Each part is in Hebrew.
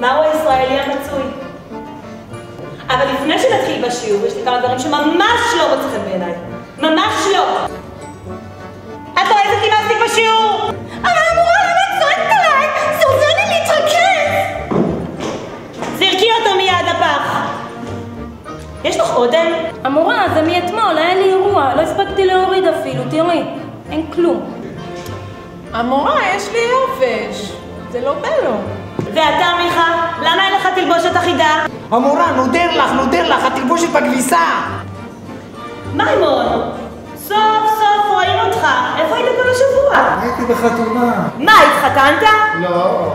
מהו הישראלי המצוי. אבל לפני שנתחיל בשיעור, יש לי כמה דברים שממש לא מוצאים בעיניי. ממש לא. את לא אוהבת לי מספיק בשיעור. אבל המורה, למה את צועקת עליי? זה עוזר לי להתרכז. זרקי אותו מיד לפח. יש לך אודם? המורה, זה מאתמול, היה לי אירוע, לא הספקתי להוריד אפילו, תראי, אין כלום. המורה, יש לי יופש, זה לא בא לו. ואתה, מיכה, למה אין לך תלבושת אחידה? המורה, נודר לך, התלבושת בכביסה. מימון, סוף סוף רואים אותך. איפה היית כל השבוע? הייתי בחתונה. מה, התחתנת? לא,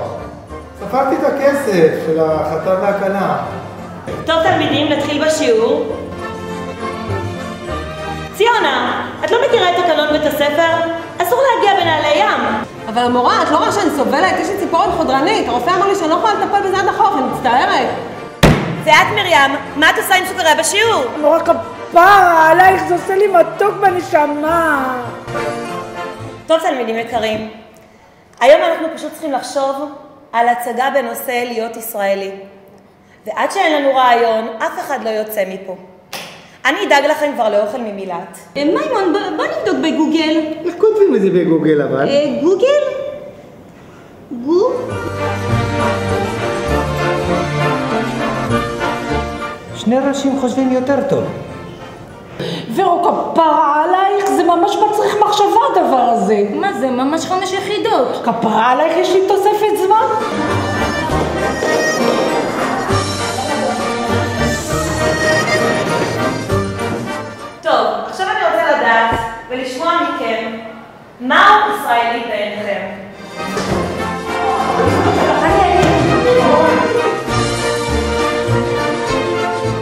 ספרתי את הכסף של החתן והכלה. טוב תלמידים, נתחיל בשיעור. ציונה, את לא מכירה את תקנון בית הספר? אסור להגיע בנעלי ים. אבל המורה, את לא רואה שאני סובלת? יש לי ציפורן חודרנית. הרופא אמר לי שאני לא יכולה לטפל בזה עד החוף, אני מצטערת. זה את מרים, מה את עושה עם שקרה בשיעור? המורה, כפרה עלייך, זה עושה לי מתוק בנשמה. טוב תלמידים יקרים, היום אנחנו פשוט צריכים לחשוב על הצגה בנושא להיות ישראלי. ועד שאין לנו רעיון, אף אחד לא יוצא מפה. אני אדאג לכם כבר לאוכל ממילת. מימון, בוא נבדוק בגוגל. איך כותבים את זה בגוגל אבל? גוגל? שני ראשים חושבים יותר טוב. ורו, כפרה עלייך, זה ממש מצריך מחשבה הדבר הזה. מה זה? ממש 5 יחידות. כפרה עלייך, יש לי תוספת זמן. טוב, עכשיו אני רוצה לדעת ולשמוע מכם מהו ישראלי בעיניכם.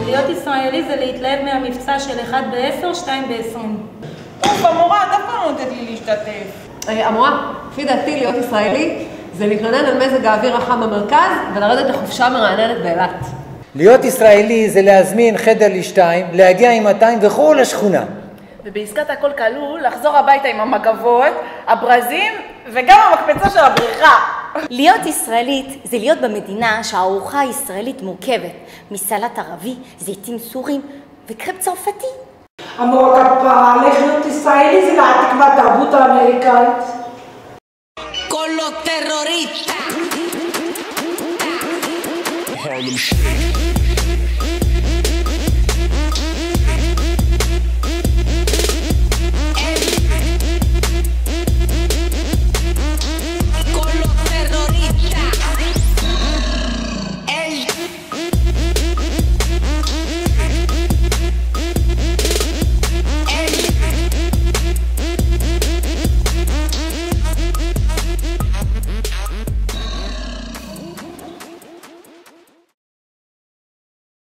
להיות ישראלי זה להתלהב מהמבצע של 1 ב-10, 2 ב-20. אוף, המורה, דווקא לא נותנת לי להשתתף. המורה, לפי דעתי להיות ישראלי זה להתלונן על מזג האוויר החם במרכז ולרדת לחופשה מרעננת באילת. להיות ישראלי זה להזמין חדר לשתיים, להגיע עם 200 וכל השכונה. ובעסקת הכל כלול, לחזור הביתה עם המגבות, הברזים וגם המקפצה של הבריכה. להיות ישראלית זה להיות במדינה שהארוחה הישראלית מורכבת מסלט ערבי, זיתים סורים וקרפ צרפתי. המורה, כפרה עלייך, להיות ישראלי זה להעתיק מהתרבות האמריקאית. Con los terroristas.